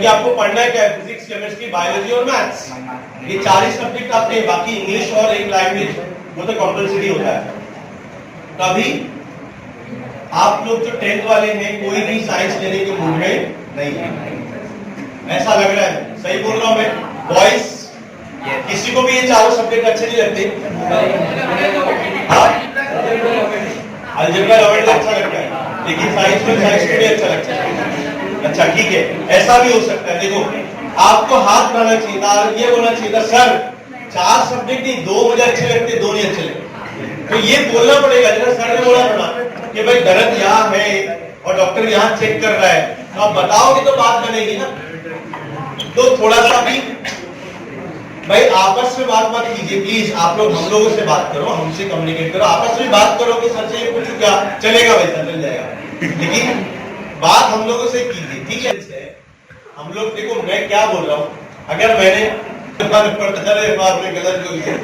क्योंकि आपको पढ़ना है क्या, फिजिक्स, केमिस्ट्री, बायोलॉजी और मैथ्स, ये 4 ही सब्जेक्ट आपके, बाकी इंग्लिश और एक लैंग्वेज वो तो कंपलसरी होता है। तभी आप लोग जो 10th वाले हैं कोई भी साइंस लेने के मूड में नहीं है, ऐसा लग रहा है, सही बोल रहा हूं मैं? बॉयज किसी को भी ये चारों सब्जेक्ट अच्छे नहीं लगते? अलजेब्रा लॉमेट्री अच्छा लगता है, लेकिन साइंस में साइंस को भी अच्छा लगता है। अच्छा ठीक है, ऐसा भी हो सकता है। देखो आपको हाथ बढ़ाना चाहिए था, ये बोलना चाहिए था सर 4 सब्जेक्ट नहीं, 2 मुझे अच्छे लगते, 2 नहीं अच्छे लगते। तो ये बोलना पड़ेगा, जैसा सर ने बोला था कि भाई दर्द यहाँ है और डॉक्टर यहाँ चेक कर रहा है, तो आप बताओगे तो बात बनेगी ना। तो थोड़ा सा भी भाई आपस में बात मत कीजिए प्लीज, आप लोग हम लोगों से बात करो, हमसे कम्युनिकेट करो, आपस में बात करो कि सर से ये पूछूं क्या, चलेगा वैसा चल जाएगा, लेकिन बात हम लोगों से कीजिए, ठीक है? हम लोग देखो मैं क्या बोल रहा हूँ, अगर मैंने गलत बोल दिया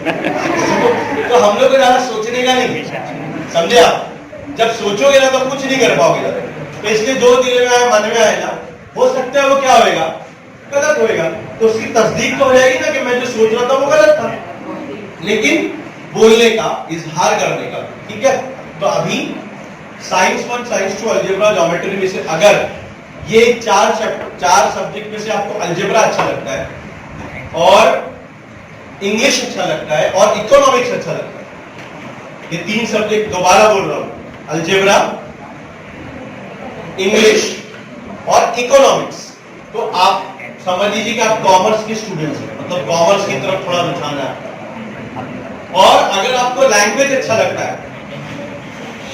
तो हम लोग को ज्यादा सोचने का नहीं, समझे आप? जब सोचोगे ना तो कुछ नहीं कर पाओगे। तो इसलिए जो दिल में आया मन में आए ना, हो सकता है वो क्या होएगा, गलत होएगा, तो उसकी तस्दीक तो हो जाएगी ना कि मैं जो सोच रहा था वो गलत था, लेकिन बोलने का, इजहार करने का, ठीक है? तो अभी साइंस 1, साइंस 2, अलजेब्रा, ज्योमेट्री में से अगर ये 4 सब्जेक्ट में से आपको अलजेब्रा अच्छा लगता है और इंग्लिश अच्छा लगता है और इकोनॉमिक्स अच्छा लगता है, ये 3 सब्जेक्ट, दोबारा बोल रहा हूं, अलजेब्रा, इंग्लिश और इकोनॉमिक्स, तो आप समझ लीजिए कि आप कॉमर्स के स्टूडेंट्स हैं, मतलब कॉमर्स की तरफ थोड़ा रुझान है। और अगर आपको लैंग्वेज अच्छा लगता है,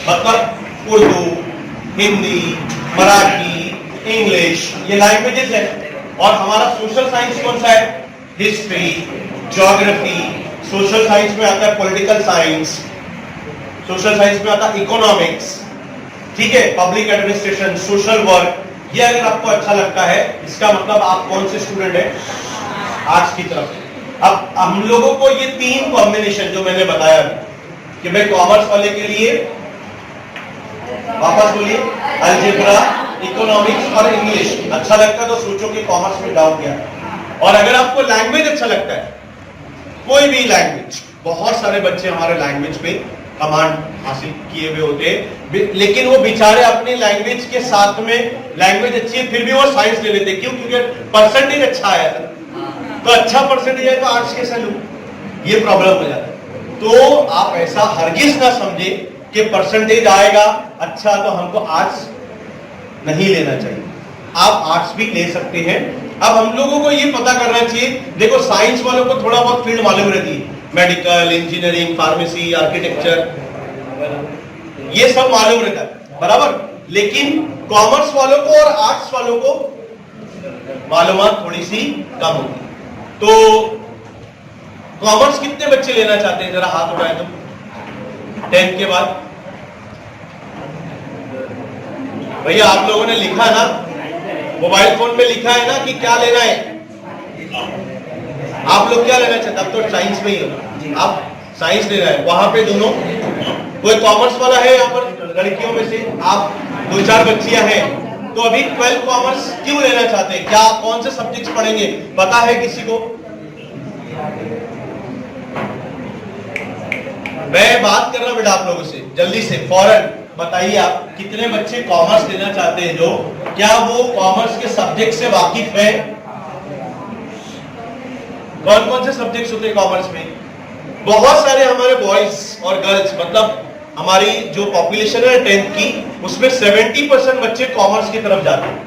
मतलब उर्दू, हिंदी, मराठी, इंग्लिश, ये लैंग्वेजेस है, और हमारा सोशल साइंस कौन सा है, हिस्ट्री, ज्योग्राफी, सोशल साइंस में आता है पॉलिटिकल साइंस, सोशल साइंस में आता है इकोनॉमिक्स, ठीक है, पब्लिक एडमिनिस्ट्रेशन, सोशल वर्क, ये अगर आपको अच्छा लगता है, इसका मतलब आप कौन से स्टूडेंट हैं, आर्ट्स की तरफ। अब हम लोगों को ये 3 कॉम्बिनेशन जो मैंने बताया कि भाई कॉमर्स वाले के लिए, वापस बोलिए, अलजेब्रा, इकोनॉमिक्स और इंग्लिश अच्छा लगता है तो सोचो कि कॉमर्स में जाओ क्या। और अगर आपको लैंग्वेज अच्छा लगता है, कोई भी लैंग्वेज, बहुत सारे बच्चे हमारे लैंग्वेज पे कमांड हासिल किए हुए होते हैं, लेकिन वो बेचारे अपनी लैंग्वेज के साथ में, लैंग्वेज अच्छी है फिर भी वो साइंस ले लेते, क्यों? क्योंकि परसेंटेज अच्छा आया था, तो अच्छा परसेंटेज है तो आर्ट्स कैसे लूं, ये प्रॉब्लम हो जाता है। तो आप ऐसा हरगिज ना समझे कि परसेंटेज आएगा अच्छा तो हमको आर्ट्स नहीं लेना चाहिए, आप आर्ट्स भी ले सकते हैं। अब हम लोगों को ये पता करना चाहिए, देखो साइंस वालों को थोड़ा बहुत फील्ड मालूम रहती है, मेडिकल, इंजीनियरिंग, फार्मेसी, आर्किटेक्चर, ये सब मालूम रहता है, बराबर, लेकिन कॉमर्स वालों को और आर्ट्स वालों को मालूमात थोड़ी सी कम होती। तो कॉमर्स कितने बच्चे लेना चाहते हैं, जरा हाथ उठाएं तो, 10th के बाद। भैया आप लोगों ने लिखा ना, मोबाइल फोन में लिखा है ना कि क्या लेना है, आप लोग क्या लेना चाहते हैं? अब तो साइंस में ही हो, आप साइंस ले रहे हैं, वहां पे दोनों, कोई कॉमर्स वाला है यहाँ पर लड़कियों में से? आप 2-4 बच्चियां हैं, तो अभी 12 कॉमर्स क्यों लेना चाहते हैं, क्या कौन से सब्जेक्ट्स पढ़ेंगे, पता है किसी को? मैं बात कर रहा हूं बेटा आप लोगों से, जल्दी से फौरन बताइए आप कितने बच्चे कॉमर्स लेना चाहते हैं, जो क्या वो कॉमर्स के सब्जेक्ट से वाकिफ है? कौन कौन से सब्जेक्ट्स होते हैं कॉमर्स में? बहुत सारे हमारे बॉयज और गर्ल्स, मतलब हमारी जो पॉपुलेशन है 10th की, उसमें 70% बच्चे कॉमर्स की तरफ जाते हैं,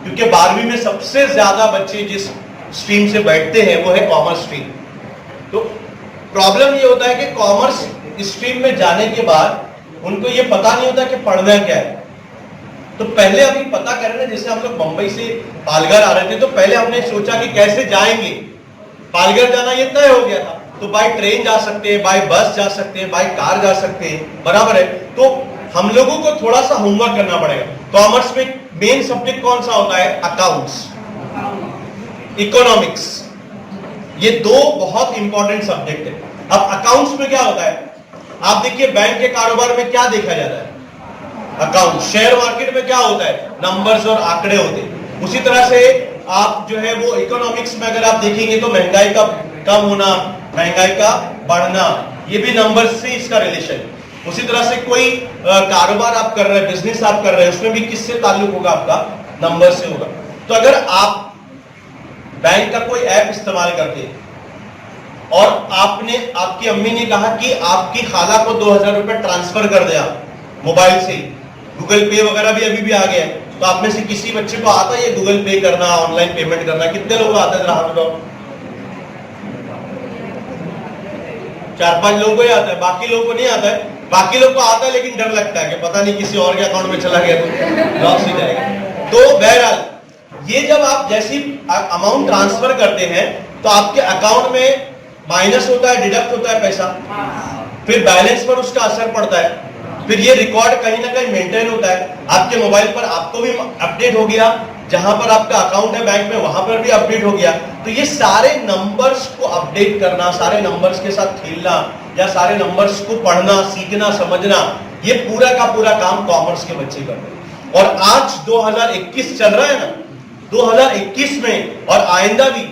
क्योंकि 12वीं में सबसे ज्यादा बच्चे जिस स्ट्रीम से बैठते हैं वो है कॉमर्स स्ट्रीम। तो प्रॉब्लम ये होता है कि कॉमर्स स्ट्रीम में जाने के बाद उनको ये पता नहीं होता कि पढ़ना क्या है। तो पहले अभी पता करें ना, जैसे हम लोग मुंबई से पालघर आ रहे थे, तो पहले हमने सोचा कि कैसे जाएंगे, पालघर जाना ये तय हो गया था, तो बाय ट्रेन जा सकते हैं, बाय बस जा सकते हैं, बाय कार जा सकते हैं, बराबर है। तो हम लोगों को थोड़ा सा होमवर्क करना पड़ेगा। कॉमर्स में मेन सब्जेक्ट कौन सा होता है? अकाउंट्स, इकोनॉमिक्स, ये 2 बहुत इंपॉर्टेंट सब्जेक्ट है। अब अकाउंट्स में क्या होता है, आप देखिए बैंक के कारोबार में क्या देखा जाता है, अकाउंट। शेयर मार्केट में क्या होता है, नंबर्स और आंकड़े होते हैं। उसी तरह से आप जो है वो इकोनॉमिक्स में अगर आप देखेंगे तो महंगाई का कम होना, महंगाई का बढ़ना, ये भी नंबर से इसका रिलेशन। उसी तरह से कोई कारोबार आप कर रहे हैं, बिजनेस आप कर रहे हैं, उसमें भी किससे ताल्लुक होगा आपका? नंबर से होगा। तो अगर आप बैंक का कोई ऐप इस्तेमाल करते हैं और आपकी अम्मी ने कहा कि आपकी खाला को 2000 रुपए ट्रांसफर कर दिया मोबाइल से, गूगल पे वगैरह भी अभी भी आ गया है, तो आप में से किसी बच्चे को आता है ये गूगल पे करना, ऑनलाइन पेमेंट करना? कितने लोग आता है? जरा हाथ उठाओ। 4-5 लोगों को ही आता है, बाकी लोगों को नहीं आता है। बाकी लोग को आता है लेकिन डर लगता है कि पता नहीं किसी और के अकाउंट में चला गया तो लॉस हो जाएगा। तो बहरहाल ये जब आप जैसी अमाउंट ट्रांसफर करते हैं तो आपके अकाउंट में माइनस होता है, डिडक्ट होता है पैसा, फिर बैलेंस पर उसका असर पड़ता है, फिर ये रिकॉर्ड कहीं ना कहीं मेंटेन होता है आपके मोबाइल पर, आपको भी अपडेट हो गया, जहां पर आपका अकाउंट है बैंक में वहां पर भी अपडेट हो गया। तो ये सारे नंबर्स को अपडेट करना, सारे नंबर्स के साथ खेलना या सारे नंबर्स को पढ़ना, सीखना, समझना, ये पूरा का पूरा काम कॉमर्स के बच्चे करते हैं। और आज 2021 चल रहा है ना, 2021 में और आइंदा भी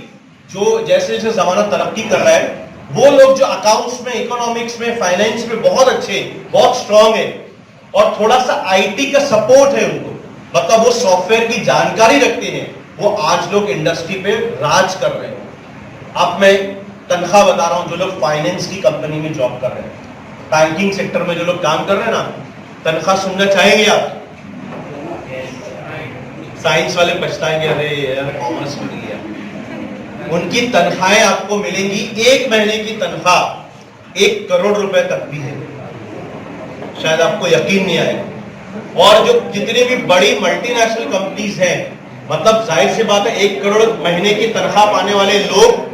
जो जैसे जैसे जमाना तरक्की कर रहा है, वो लोग जो अकाउंट्स में, इकोनॉमिक्स में, फाइनेंस में बहुत अच्छे, बहुत स्ट्रांग है और थोड़ा सा आईटी का सपोर्ट है उनको, मतलब वो सॉफ्टवेयर की जानकारी रखते हैं, वो आज लोग इंडस्ट्री पे राज कर रहे हैं। अब मैं तनख्वाह बता रहा हूं, जो लोग फाइनेंस की कंपनी में जॉब कर रहे हैं, बैंकिंग सेक्टर में जो लोग काम कर रहे हैं ना, तनख्वाह सुनना चाहेंगे आप? साइंस वाले पछताएंगे, अरे यार कॉमर्स में लिया। उनकी तनख्वाहें आपको मिलेंगी, एक महीने की तनख्वाह 1 करोड़ रुपए तक भी है, शायद आपको यकीन नहीं आएगा। और जो जितनी भी बड़ी मल्टीनेशनल कंपनीज हैं, मतलब जाहिर सी बात है 1 करोड़ महीने की तनख्वाह पाने वाले लोग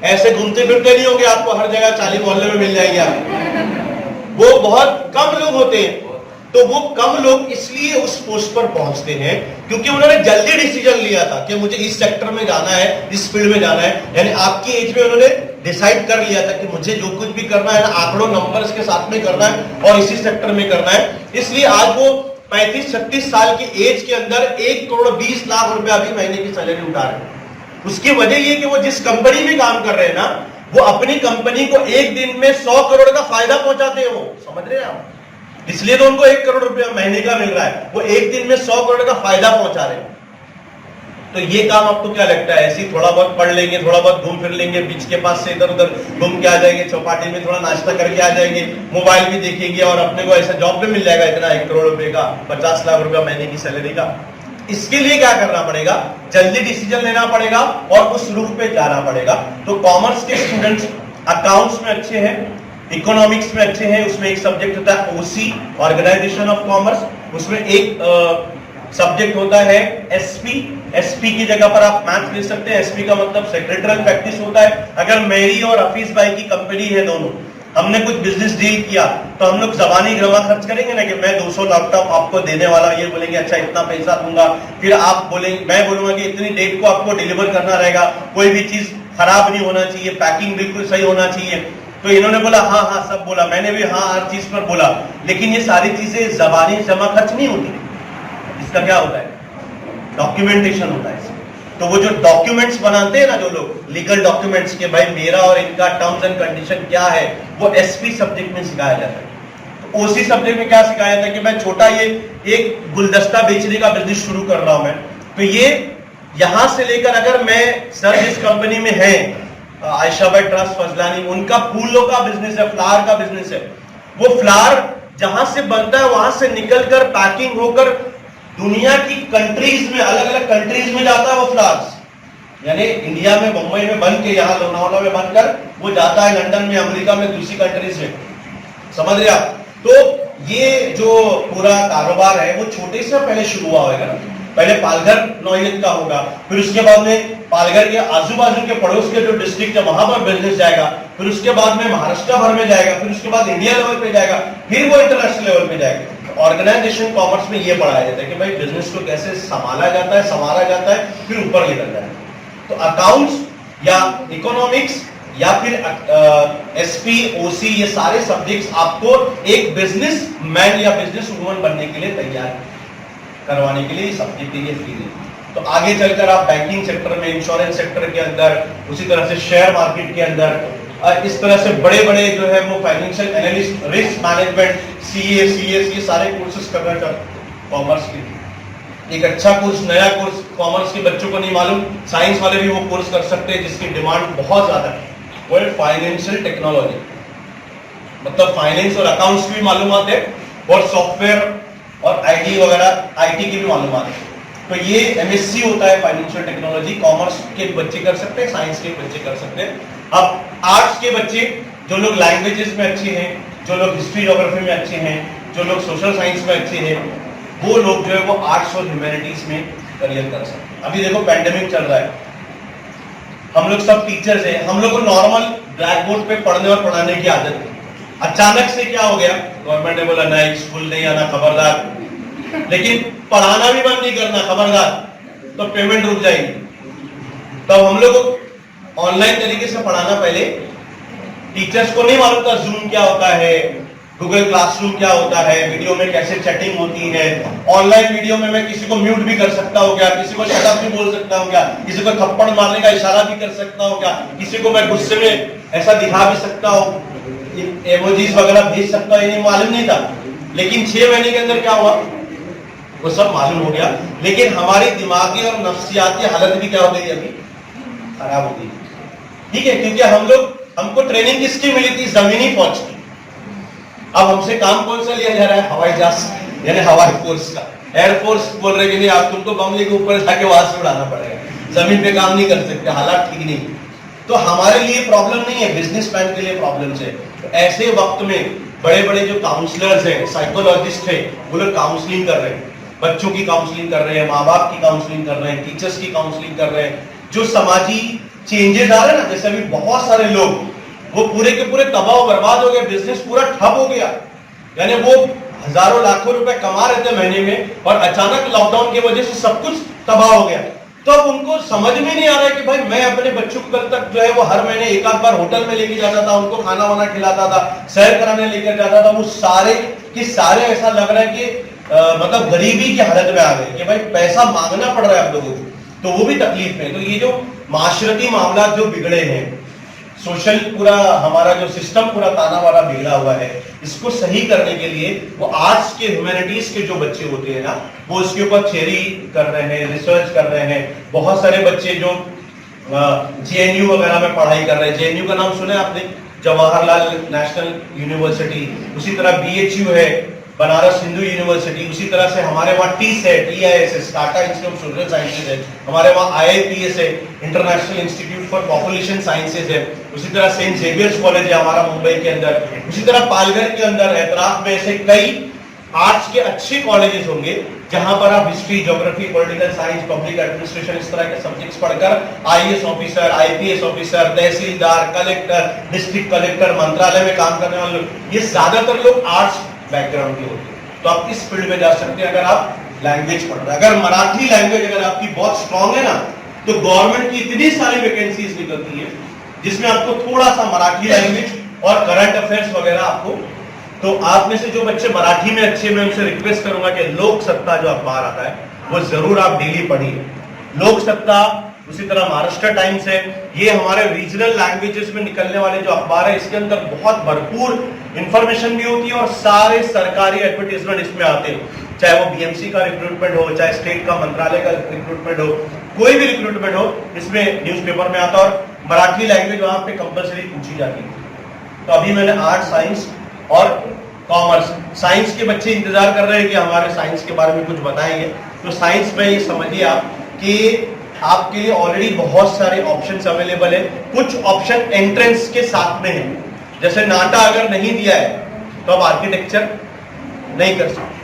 ऐसे घूमते फिरते नहीं होंगे, आपको हर जगह 40 मोहल्ले में मिल जाएंगे आप। वो बहुत कम लोग होते हैं। तो वो कम लोग इसलिए उस पोस्ट पर पहुंचते हैं क्योंकि उन्होंने जल्दी डिसीजन लिया था कि मुझे इस सेक्टर में जाना है, इस फील्ड में जाना है। यानी आपकी एज में उन्होंने डिसाइड कर लिया था कि मुझे जो कुछ भी करना है ना, आंकड़ों नंबर्स के साथ में करना है और इसी सेक्टर में करना है। इसलिए आज वो 35-36 साल की एज के अंदर 1 करोड़ 20 लाख रुपया भी महीने की सैलरी उठा रहे हैं। उसकी वजह ये कि वो जिस कंपनी में काम कर रहे हैं ना, वो अपनी कंपनी को एक दिन में 100 करोड़ का फायदा पहुंचाते हैं। वो समझ रहे हैं आप? इसलिए तो उनको 1 करोड़ रुपया महीने का मिल रहा है, वो एक दिन में 100 करोड़ का फायदा पहुंचा रहे हैं। तो ये काम आपको क्या लगता है? ऐसे थोड़ा बहुत पढ़ लेंगे, थोड़ा बहुत घूम फिर लेंगे, बीच के पास से इधर उधर घूम के आ जाएंगे, चौपाटी में थोड़ा नाश्ता करके आ जाएंगे, मोबाइल भी देखेंगे और अपने को ऐसा जॉब पे मिल जाएगा इतना 1 करोड़ रुपए का, 50 लाख रुपया महीने की सैलरी का। इसके लिए क्या करना पड़ेगा? जल्दी डिसीजन लेना पड़ेगा और उस रुख पे जाना पड़ेगा। तो कॉमर्स के स्टूडेंट्स अकाउंट्स में अच्छे हैं, इकोनॉमिक्स में अच्छे हैं, उसमें एक सब्जेक्ट होता है ओसी, ऑर्गेनाइजेशन ऑफ कॉमर्स, उसमें एक सब्जेक्ट होता है एसपी। एसपी की जगह पर आप मैथ्स ले सकते हैं। एसपी का मतलब सेक्रेटरियल प्रैक्टिस होता है। अगर मेरी और हफीज भाई की कंपनी है, दोनों हमने कुछ बिजनेस डील किया तो हम लोग जबानी ग्रमा खर्च करेंगे ना कि मैं 200 लैपटॉप आपको देने वाला, ये बोलेंगे अच्छा इतना पैसा दूंगा, फिर आप बोलेंगे, मैं बोलूंगा कि इतनी डेट को आपको डिलीवर करना रहेगा, कोई भी चीज खराब नहीं होना चाहिए, पैकिंग बिल्कुल सही होना चाहिए। तो इन्होंने बोला हाँ हाँ सब बोला, मैंने भी हाँ हर चीज पर बोला, लेकिन ये सारी चीजें जबानी जमा खर्च नहीं होती। इसका क्या होता है? डॉक्यूमेंटेशन होता है। तो वो जो डॉक्यूमेंट्स बनाते हैं ना जो लोग, लीगल डॉक्यूमेंट्स के भाई मेरा और इनका टर्म्स एंड कंडीशन क्या है, वो एसपी सब्जेक्ट में सिखाया जाता है। तो ओसी सब्जेक्ट में क्या सिखाया जाता है कि मैं छोटा ये एक गुलदस्ता बेचने का बिजनेस शुरू कर रहा हूं मैं, तो ये यहां से लेकर अगर मैं सर जिस कंपनी में है आयशा भाई ट्रस्ट फजलानी, उनका फूलों का बिजनेस है, फ्लावर का बिजनेस है, वो फ्लावर जहां से बनता है वहां से निकलकर पैकिंग होकर दुनिया की कंट्रीज में, अलग अलग कंट्रीज में जाता है वो फ्लावर्स। यानी इंडिया में, मुंबई में बन के यहाँ लोनावाला में बनकर वो जाता है लंदन में, अमेरिका में, दूसरी कंट्रीज में। समझ रहे आप? तो ये जो पूरा कारोबार है वो छोटे से पहले शुरू हुआ होगा। पहले पालघर नौयत का होगा, फिर उसके बाद में पालघर के आजू बाजू के पड़ोस के जो डिस्ट्रिक्ट है वहां पर बिजनेस जाएगा, फिर उसके बाद में महाराष्ट्र भर में जाएगा, फिर उसके बाद इंडिया लेवल पे जाएगा, फिर वो इंटरनेशनल लेवल पे जाएगा। ऑर्गेनाइजेशन कॉमर्स में ये पढ़ाया जाता है कि भाई बिजनेस को कैसे संभाला जाता है, संवारा जाता है, फिर ऊपर लेकर जाता है। तो अकाउंट्स या इकोनॉमिक्स या फिर एसपी, ओसी, ये सारे सब्जेक्ट्स आपको एक बिजनेस मैन या बिजनेस वुमन बनने के लिए तैयार करवाने के लिए सब्जेक्ट ये फ्री है। तो आगे चलकर आप बैंकिंग सेक्टर में, इंश्योरेंस सेक्टर के अंदर, उसी तरह से शेयर मार्केट के अंदर, इस तरह से बड़े बड़े जो है वो financial analyst, risk management, CA, CS, ये सारे कोर्सेज करना चाहते हैं कॉमर्स के। एक अच्छा कोर्स, नया कोर्स कॉमर्स के बच्चों को नहीं मालूम, साइंस वाले भी वो कोर्स कर सकते हैं जिसकी डिमांड बहुत ज्यादा है, वो है फाइनेंशियल टेक्नोलॉजी। मतलब फाइनेंस और अकाउंट्स भी मालूमात है और सॉफ्टवेयर और आईटी वगैरह, आईटी की भी मालूमात है। तो ये एमएससी होता है फाइनेंशियल टेक्नोलॉजी, कॉमर्स के बच्चे कर सकते हैं, साइंस के बच्चे कर सकते हैं। अब आर्ट्स के बच्चे, जो लोग लैंग्वेजेस में अच्छे हैं, जो लोग हिस्ट्री ज्योग्राफी में अच्छे हैं, जो लोग सोशल साइंस में अच्छे हैं, वो लोग जो है वो आर्ट्स और ह्यूमैनिटीज में करियर कर सकते हैं। अभी देखो पेंडेमिक चल रहा है, हम लोग सब टीचर्स हैं, हम लोग को नॉर्मल ब्लैक बोर्ड पे पढ़ने और पढ़ाने की आदत है। अचानक से क्या हो गया, गवर्नमेंट ने बोला नहीं, स्कूल नहीं आना, खबरदार। लेकिन पढ़ाना भी बंद नहीं करना, खबरदार, तो पेमेंट रुक जाएगी। तो हम लोग को ऑनलाइन तरीके से पढ़ाना, पहले टीचर्स को नहीं मालूम था जूम क्या होता है, गूगल क्लासरूम क्या होता है, वीडियो में कैसे चैटिंग होती है, ऑनलाइन वीडियो में मैं किसी को म्यूट भी कर सकता हूँ क्या, किसी को शट अप भी बोल सकता हूँ क्या, किसी को थप्पड़ मारने का इशारा भी कर सकता हूँ क्या, किसी को मैं गुस्से में ऐसा दिखा भी सकता हूँ, इमोजीज वगैरह भेज सकता हूँ, ये मालूम नहीं था। लेकिन 6 महीने के अंदर क्या हुआ, वो सब मालूम हो गया। लेकिन हमारी दिमागी और नफ्सियाती हालत भी क्या हो गई, अभी खराब हो गई। ठीक है, क्योंकि हमको ट्रेनिंग किसकी मिली थी, जमीनी फौज की। अब हमसे काम कौन सा लिया जा रहा है, हवाई जहाज यानी हवाई फोर्स का। एयरफोर्स बोल रहे कि नहीं, आप तुमको बम लेके ऊपर जाके वहां से उड़ाना पड़ेगा, जमीन पे काम नहीं कर सकते, हालात ठीक नहीं। तो हमारे लिए प्रॉब्लम नहीं है, बिजनेसमैन के लिए प्रॉब्लम है। तो ऐसे वक्त में बड़े बड़े जो काउंसलर्स हैं, साइकोलॉजिस्ट हैं, वो लोग काउंसलिंग कर रहे हैं, बच्चों की काउंसलिंग कर रहे हैं, माँ बाप की काउंसलिंग कर रहे हैं, टीचर्स की काउंसलिंग कर रहे हैं। जो समाजी चेंजेस आ रहे हैं ना, जैसे अभी बहुत सारे लोग वो पूरे के पूरे तबाह बर्बाद हो गए, बिजनेस पूरा ठप हो गया, यानी वो हजारों लाखों रुपए कमा रहे थे महीने में और अचानक लॉकडाउन की वजह से सब कुछ तबाह हो गया। तो अब उनको समझ में नहीं आ रहा है कि भाई मैं अपने बच्चों को कल तक जो है वो हर महीने एक आध बार होटल में लेके जाता था, उनको खाना वाना खिलाता था, सैर कराने लेकर जाता था, वो सारे के सारे ऐसा लग रहा है कि मतलब गरीबी की हालत में आ गए कि भाई पैसा मांगना पड़ रहा है आप लोगों को, तो वो भी तकलीफ में। तो ये जो माशरती मामला जो बिगड़े हैं, सोशल पूरा हमारा जो सिस्टम पूरा ताना वाला बिगड़ा हुआ है, इसको सही करने के लिए वो आर्ट्स के, ह्यूमैनिटीज के जो बच्चे होते हैं ना, वो इसके ऊपर थ्योरी कर रहे हैं, रिसर्च कर रहे हैं। बहुत सारे बच्चे जो जेएनयू वगैरह में पढ़ाई कर रहे हैं, जेएनयू का नाम सुना है आपने, जवाहरलाल नेशनल यूनिवर्सिटी, उसी तरह बीएचयू है, बनारस हिंदू यूनिवर्सिटी, उसी तरह से हमारे वहाँ टीस है, TIS, Tata institute of social sciences है, हमारे वहाँ आईआईपीएस है, international institute for population sciences है, उसी तरह सेंट जेवियर्स कॉलेज है हमारा मुंबई के अंदर, उसी तरह पालघर के अंदर हैदराबाद में ऐसे कई आर्ट्स के अच्छे कॉलेजेस होंगे जहां पर आप history, geography, political science, public administration, इस तरह के सब्जेक्ट्स पढ़कर आईएएस ऑफिसर, आईपीएस ऑफिसर, तहसीलदार, कलेक्टर, डिस्ट्रिक्ट कलेक्टर, मंत्रालय में काम करने वाले लोग, ये ज्यादातर लोग आर्ट्स बैकग्राउंड के होते हैं। तो आप इस फील्ड में जा सकते हैं अगर आप लैंग्वेज पढ़ रहे हैं। अगर मराठी लैंग्वेज अगर आपकी बहुत स्ट्रांग है ना, तो गवर्नमेंट की इतनी सारी वैकेंसीज निकलती है जिसमें आपको थोड़ा सा मराठी लैंग्वेज और करंट अफेयर्स वगैरह आपको, तो आप में से जो बच्चे मराठी में अच्छे, मैं उनसे रिक्वेस्ट करूंगा कि लोक सत्ता जो अखबार आता है वो जरूर आप डेली पढ़िए। लोक सत्ता, उसी तरह महाराष्ट्र टाइम्स है, ये हमारे रीजनल लैंग्वेजेस में निकलने वाले जो अखबार है, इसके अंदर बहुत भरपूर इंफॉर्मेशन भी होती है और सारे सरकारी एडवर्टीजमेंट इसमें आते हैं, चाहे वो बीएमसी का रिक्रूटमेंट हो, चाहे स्टेट का मंत्रालय का रिक्रूटमेंट हो, कोई भी रिक्रूटमेंट हो, इसमें न्यूज़पेपर में आता है और मराठी लैंग्वेज वहां पे कंपलसरी पूछी जाती है। तो अभी मैंने आर्ट, साइंस और कॉमर्स, साइंस के बच्चे इंतजार कर रहे हैं कि हमारे साइंस के बारे में कुछ बताएंगे। तो साइंस में ये समझिए आप कि आपके लिए ऑलरेडी बहुत सारे ऑप्शंस अवेलेबल है। कुछ ऑप्शन एंट्रेंस के साथ में है, जैसे नाटा अगर नहीं दिया है तो आप आर्किटेक्चर नहीं कर सकते,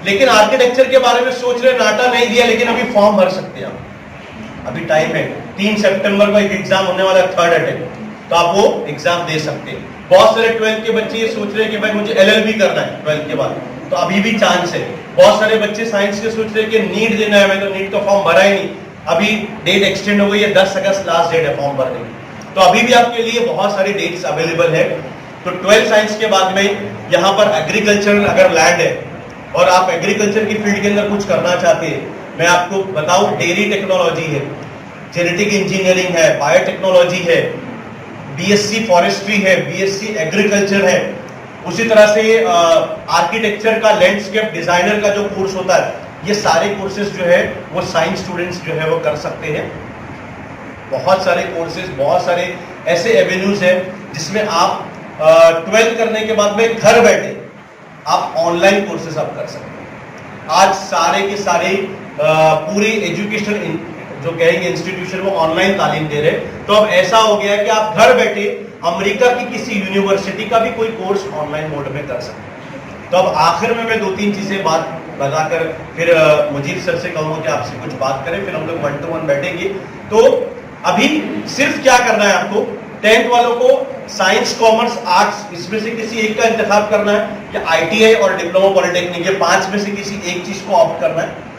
लेकिन आर्किटेक्चर के बारे में सोच रहे, नाटा नहीं दिया लेकिन अभी फॉर्म भर सकते हैं आप, अभी टाइम है। 3 सितंबर को एक एग्जाम होने वाला है, 3rd अटेम्प्ट, तो आप वो एग्जाम दे सकते हैं। बहुत सारे 12th के बच्चे ये सोच रहे हैं कि भाई मुझे एलएलबी करना है 12th के बाद, तो अभी भी चांस है। बहुत सारे बच्चे साइंस के सोच रहे हैं कि नीट देना है, मैं तो नीट का फॉर्म भरा ही नहीं, अभी डेट एक्सटेंड हो गई है, 10 अगस्त लास्ट डेट है फॉर्म भरने की, तो अभी भी आपके लिए बहुत सारी डेट्स अवेलेबल है। तो 12 साइंस के बाद में यहाँ पर एग्रीकल्चर अगर लैंड है और आप एग्रीकल्चर की फील्ड के अंदर कुछ करना चाहते हैं, मैं आपको बताऊं, डेयरी टेक्नोलॉजी है, जेनेटिक इंजीनियरिंग है, बायोटेक्नोलॉजी है, बीएससी फॉरेस्ट्री है, बीएससी एग्रीकल्चर है, उसी तरह से आर्किटेक्चर का, लैंडस्केप डिजाइनर का जो कोर्स होता है, ये सारे कोर्सेज जो है वो साइंस स्टूडेंट्स जो है वो कर सकते हैं। बहुत सारे कोर्सेज, बहुत सारे ऐसे एवेन्यूज हैं जिसमें आप 12th करने के बाद में घर बैठे आप ऑनलाइन कोर्सेज आप कर सकते हैं। आज सारे के सारे पूरी एजुकेशन जो कहेंगे इंस्टीट्यूशन वो ऑनलाइन तालीम दे रहे हैं। तो अब ऐसा हो गया है कि आप घर बैठे अमेरिका की किसी यूनिवर्सिटी का भी कोई कोर्स ऑनलाइन मोड में कर सकते हैं। तो अब आखिर में मैं 2-3 चीजें बात बताकर फिर मुजीब सर से कहूंगा कि आपसे कुछ बात करें, फिर हम लोग 1 to 1 बैठेंगे। तो अभी सिर्फ क्या करना है आपको, 10th वालों को साइंस, कॉमर्स, आर्ट्स इसमें से किसी एक का इंतखाब करना है, या आईटीआई और डिप्लोमा पॉलिटेक्निक, ये 5 में से किसी एक चीज को ऑप्ट करना है।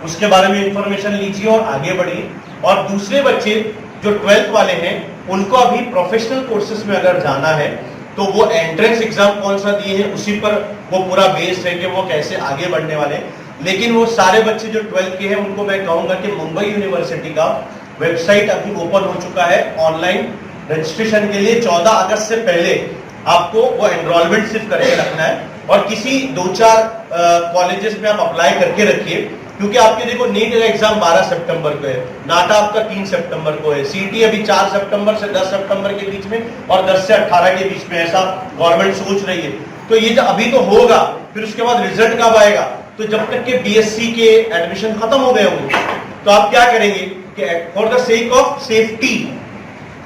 उसके बारे में इंफॉर्मेशन लीजिए और आगे बढ़िए। और दूसरे बच्चे जो 12th वाले हैं उनको अभी प्रोफेशनल कोर्सेज में अगर जाना है तो वो एंट्रेंस एग्जाम कौन सा दिए हैं उसी पर वो पूरा बेस्ड है कि वो कैसे आगे बढ़ने वाले हैं। लेकिन वो सारे बच्चे जो 12th के हैं उनको मैं कहूंगा कि मुंबई यूनिवर्सिटी का वेबसाइट अभी ओपन हो चुका है ऑनलाइन रजिस्ट्रेशन के लिए। 14 अगस्त से पहले आपको वो एनरोलमेंट सिर्फ करके रखना है और किसी 2-4 कॉलेजेस में आप अप्लाई करके रखिए, क्योंकि आपके देखो नीट का एग्जाम 12 सितंबर को है, नाटा आपका 3 सितंबर को है, सीटी अभी 4 सितंबर से 10 सितंबर के बीच में और 10 से 18 के बीच में, ऐसा गवर्नमेंट सोच रही है। तो ये जो अभी तो होगा, फिर उसके बाद रिजल्ट कब आएगा, तो जब तक के बीएससी के एडमिशन खत्म हो गए होंगे तो आप क्या करेंगे कि for the sake of safety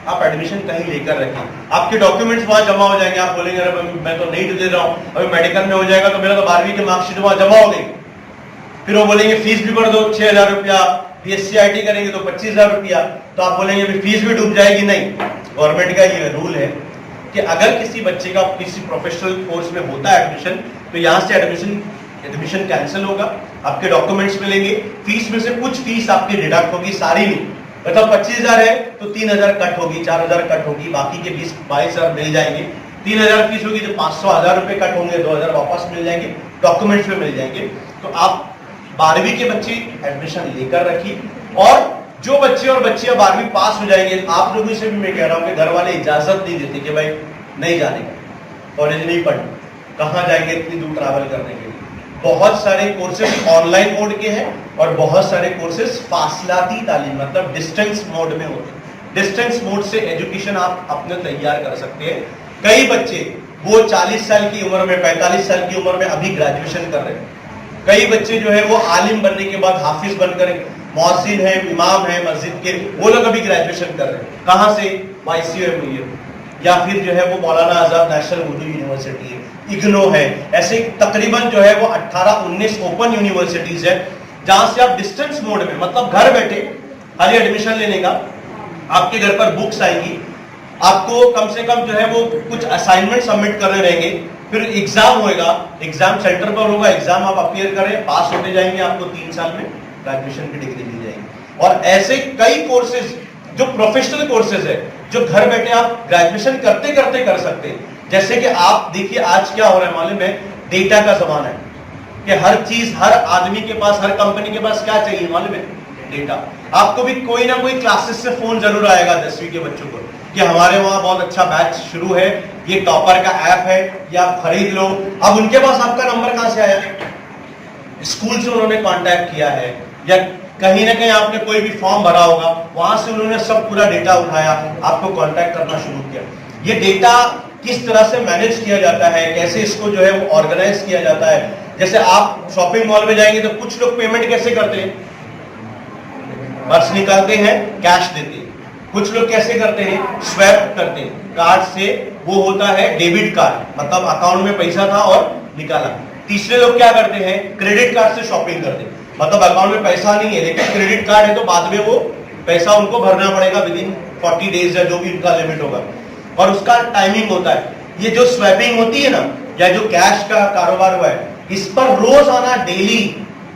आप एडमिशन कहीं लेकर रखें, आपके डॉक्यूमेंट्स वहां जमा हो जाएंगे। आप बोलेंगे अरे मैं तो नीट दे रहा हूं, अभी मेडिकल में हो जाएगा तो मेरा तो 12वीं की मार्कशीट वहां जमा हो गई। फिर वो बोलेंगे फीस भी भर दो 6000 रुपया, बीएससी आईटी करेंगे तो 25,000 रुपया, तो आप बोलेंगे फीस भी डूब जाएगी। नहीं, गवर्नमेंट का ये रूल है कि अगर किसी बच्चे का किसी प्रोफेशनल कोर्स में होता है एडमिशन, तो यहाँ से एडमिशन कैंसिल होगा, आपके डॉक्यूमेंट्स मिलेंगे, फीस में से कुछ फीस आपकी डिडक्ट होगी, सारी नहीं। मतलब 25,000 है तो 3,000 कट होगी, 4,000 कट होगी, बाकी के 22,000 मिल जाएंगे। 3,000 फीस होगी तो 500-1000 रुपए कट होंगे, 2,000 वापस मिल जाएंगे, डॉक्यूमेंट्स में मिल जाएंगे। तो आप 12वीं के बच्चे एडमिशन लेकर रखिए, और जो बच्चे और बच्चियां 12वीं पास हो जाएंगे, आप लोगों से भी मैं कह रहा हूं कि घर वाले इजाजत नहीं देते कि भाई नहीं जाने का, कॉलेज नहीं पढ़ना, कहां जाएंगे इतनी दूर ट्रैवल करने के लिए। बहुत सारे कोर्सेज ऑनलाइन मोड के हैं और बहुत सारे कोर्सेज फासलाती तालीम मतलब डिस्टेंस मोड में होते हैं। डिस्टेंस मोड से एजुकेशन आप अपने तैयार कर सकते हैं। कई बच्चे वो 40 साल की उम्र में, 45 साल की उम्र में अभी ग्रेजुएशन कर रहे हैं। कई बच्चे जो है वो आलिम बनने के बाद हाफिज बनकर मौसिन है, इमाम है मस्जिद के, वो लोग अभी ग्रेजुएशन कर रहे हैं। कहां से? YCM या फिर जो है वो मौलाना आजाद नेशनल उर्दू यूनिवर्सिटी है, इग्नो है, ऐसे तकरीबन जो है वो 18-19 ओपन यूनिवर्सिटीज है जहां से आप डिस्टेंस मोड में मतलब घर बैठे खाली एडमिशन लेने का, आपके घर पर बुक्स आएंगी, आपको कम से कम जो है वो कुछ असाइनमेंट सबमिट करने रहेंगे, फिर एग्जाम होएगा, एग्जाम सेंटर पर होगा, एग्जाम आप अपीयर करें, पास होते जाएंगे, आपको 3 साल में ग्रेजुएशन की डिग्री मिल जाएगी। और ऐसे कई कोर्सेज जो प्रोफेशनल कोर्सेज है जो घर बैठे आप ग्रेजुएशन करते करते कर सकते हैं। जैसे कि आप देखिए आज क्या हो रहा है मालूम है, डेटा का जमाना है कि हर चीज, हर आदमी के पास, हर कंपनी के पास क्या चाहिए मालूम है? डेटा। आपको भी कोई ना कोई क्लासेस से फोन जरूर आएगा 10वीं के बच्चों को कि हमारे वहां बहुत अच्छा बैच शुरू है, ये टॉपर का ऐप है, ये आप खरीद लो। अब उनके पास आपका नंबर कहां से आया? स्कूल से उन्होंने कांटेक्ट किया है, या कहीं ना कहीं आपने कोई भी फॉर्म भरा होगा, वहां से उन्होंने सब पूरा डेटा उठाया, आपको कांटेक्ट करना शुरू किया। ये डेटा किस तरह से मैनेज किया जाता है, कैसे इसको जो है वो ऑर्गेनाइज किया जाता है। जैसे आप शॉपिंग मॉल में जाएंगे तो कुछ लोग पेमेंट कैसे करते हैं? पर्स निकालते हैं, कैश देते हैं। कुछ लोग कैसे करते हैं? स्वैप करते हैं कार्ड से, वो होता है डेबिट कार्ड, मतलब अकाउंट में पैसा था और निकाला। तीसरे लोग क्या करते हैं? क्रेडिट कार्ड से शॉपिंग करते हैं, मतलब अकाउंट में पैसा नहीं है लेकिन क्रेडिट कार्ड है तो बाद में वो पैसा उनको भरना पड़ेगा विदिन 40 डेज या जो भी उनका लिमिट होगा, और उसका टाइमिंग होता है। ये जो स्वैपिंग होती है ना, या जो कैश का कारोबार हुआ है, इस पर रोज आना, डेली,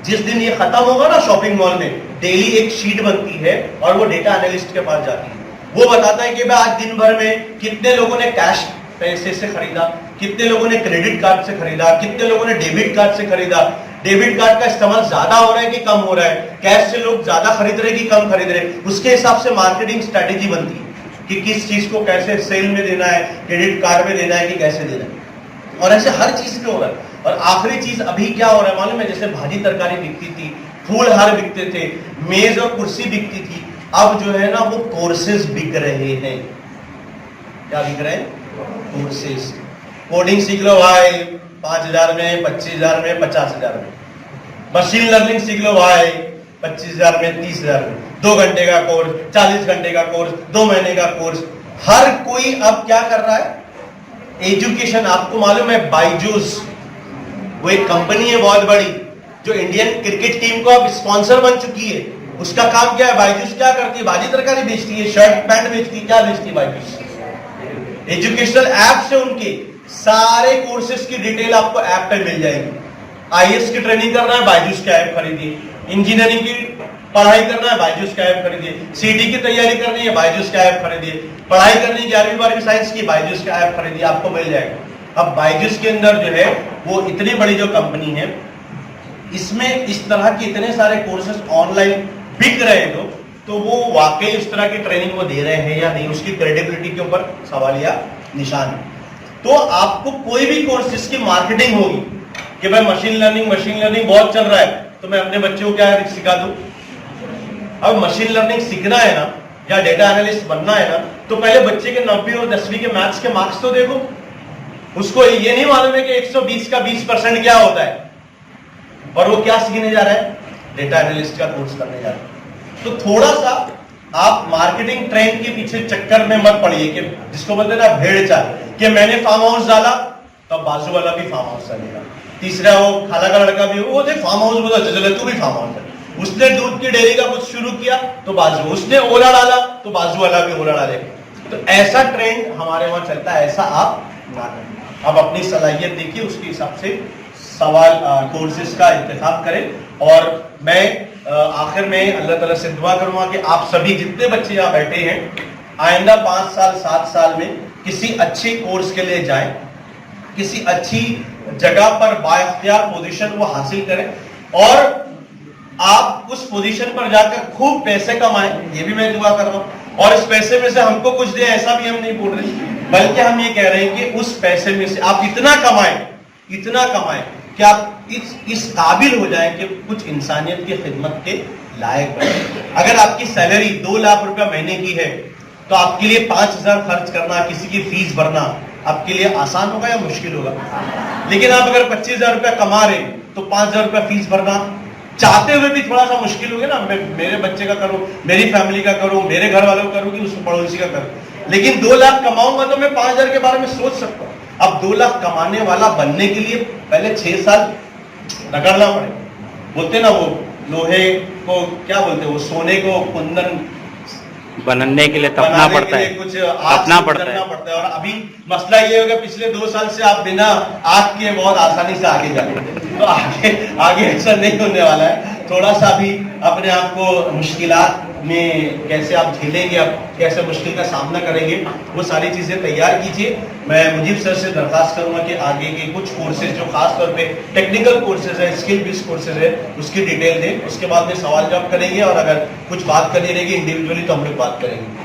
जिस दिन ये खत्म होगा ना शॉपिंग मॉल में, डेली एक शीट बनती है और वो डेटा एनालिस्ट के पास जाती है। वो बताता है कि भाई आज दिन भर में कितने लोगों ने कैश पैसे से खरीदा, कितने लोगों ने क्रेडिट कार्ड से खरीदा, कितने लोगों ने डेबिट कार्ड से खरीदा, डेबिट कार्ड का इस्तेमाल ज्यादा हो रहा है कि कम हो रहा है, कैश से लोग ज्यादा खरीद रहे कि कम खरीद रहे, उसके हिसाब से मार्केटिंग स्ट्रेटेजी बनती है कि किस चीज को कैसे सेल में देना है, क्रेडिट कार्ड में देना है कि कैसे देना है, और ऐसे हर चीज में हो रहा है। और आखिरी चीज अभी क्या हो रहा है मालूम है, जैसे भाजी तरकारी बिकती थी, फूल हार बिकते थे, मेज और कुर्सी बिकती थी, अब जो है ना वो कोर्सेज बिक रहे हैं। क्या बिक रहे हैं? कोर्सेज। कोडिंग सीख लो भाई 5,000 में, 25,000 में, 50,000 में। मशीन लर्निंग सीख लो भाई 25,000 में, 30,000 में। 2 घंटे का कोर्स, 40 घंटे का कोर्स, 2 महीने का कोर्स। हर कोई अब क्या कर रहा है? एजुकेशन। आपको मालूम है बायजूस वो एक कंपनी है बहुत बड़ी जो इंडियन क्रिकेट टीम को अब स्पॉन्सर बन चुकी है। उसका काम क्या है? बायजूस क्या करती है? भाजी तरकारी बेचती है, शर्ट पैंट बेचती है। क्या बेचती है बायजूस? एजुकेशनल ऐप से उनके सारे कोर्सेज की डिटेल आपको ऐप पे मिल जाएगी। आईएएस की ट्रेनिंग करना है, बायजूस का ऐप खरीदिए। इंजीनियरिंग की पढ़ाई करना है, बायजूस का ऐप खरीदिए। सीटी की तैयारी करनी है, बायजूस का ऐप खरीदिए। पढ़ाई करनी है 11वीं 12वीं साइंस की, बायजूस का ऐप खरीदिए, आपको मिल जाएगा। अब बायजूस के अंदर जो है वो इतनी बड़ी जो कंपनी है, इसमें इस तरह के इतने सारे कोर्सेज ऑनलाइन बिक रहे हैं, तो वो वाकई इस तरह की ट्रेनिंग वो दे रहे हैं या नहीं, उसकी क्रेडिबिलिटी के ऊपर सवाल या निशान है। तो आपको कोई भी कोर्स जिसकी मार्केटिंग होगी कि भाई मशीन लर्निंग बहुत चल रहा है, तो मैं अपने बच्चों को क्या सिखा दूं? अब मशीन लर्निंग सीखना है ना, या डेटा एनालिस्ट बनना है ना, तो पहले बच्चे के 9वीं और 10वीं के मैथ्स के मार्क्स तो देखो। उसको ये नहीं मालूम है कि 120 का 20% क्या होता है, और वो क्या सीखने जा रहा है? डेटा एनालिस्ट का कोर्स करने जा रहा है। तो थोड़ा सा आप मार्केटिंग ट्रेंड के पीछे चक्कर में मत पड़िए कि जिसको बोलते हैं ना भेड़ चाल, कि मैंने फार्म हाउस डाला तब बाजू वाला भी फार्म हाउस डालेगा, तीसरा वो खाला का लड़का भी वो देख फार्म हाउस बोला, चले तू भी फार्म हाउस डाल। उसने दूध की डेयरी का कुछ शुरू किया तो बाजू, उसने ओला डाला तो बाजू वाला भी ओला डालेगा। तो ऐसा ट्रेंड हमारे वहां चलता है, ऐसा आप ना करें। आप अपनी सलाहियत देखिए, उसके हिसाब से सवाल कोर्सेज का इंतखाब करें। और मैं आखिर में अल्लाह ताला से दुआ करूंगा कि आप सभी जितने बच्चे यहाँ बैठे हैं, आइंदा 5 साल 7 साल में किसी अच्छे कोर्स के लिए जाएं, किसी अच्छी जगह पर बाइख्तियार पोजीशन वो हासिल करें, और आप उस पोजीशन पर जाकर खूब पैसे कमाएं, ये भी मैं दुआ कर रहा हूं। और इस पैसे में से हमको कुछ दे, ऐसा भी हम नहीं बोल रहे, बल्कि हम ये कह रहे हैं कि उस पैसे में से आप इतना कमाएं कि आप इस काबिल हो जाएं कि कुछ इंसानियत की खिदमत के लायक बने। अगर आपकी सैलरी 2 लाख रुपया महीने की है, तो आपके लिए 5,000 खर्च करना, किसी की फीस भरना आपके लिए आसान होगा या मुश्किल होगा? लेकिन आप अगर 25,000 रुपया कमा रहे तो 5,000 रुपया फीस भरना चाहते हुए भी थोड़ा सा मुश्किल हो गया ना। मैं मेरे बच्चे का करूं, मेरी फैमिली का करूं, मेरे घर वालों का करूं कि उस पड़ोसी का करूं। लेकिन 2 लाख कमाऊंगा तो मैं 5,000 के बारे में सोच सकता हूं। अब 2 लाख कमाने वाला बनने के लिए पहले 6 साल रगड़ना पड़ेगा। बोलते ना वो लोहे को क्या बोलते, वो सोने को कुंदन बनने के लिए तपना पड़ता है, कुछ अपना पड़ता है। और अभी मसला ये होगा, पिछले 2 साल से आप बिना आग के बहुत आसानी से आगे जाते, तो आगे ऐसा नहीं होने वाला है। थोड़ा सा भी अपने आप को मुश्किलात में कैसे आप झेलेंगे, आप कैसे मुश्किल का सामना करेंगे, वो सारी चीजें तैयार कीजिए। मैं मुजीब सर से दरखास्त करूंगा कि आगे के कुछ कोर्सेज जो खास तौर पे टेक्निकल कोर्सेज है, स्किल बेस्ड कोर्सेज है, उसकी डिटेल दें। उसके बाद में सवाल जवाब करेंगे, और अगर कुछ बात करनी रहेगी इंडिविजुअली तो हम लोग बात करेंगे।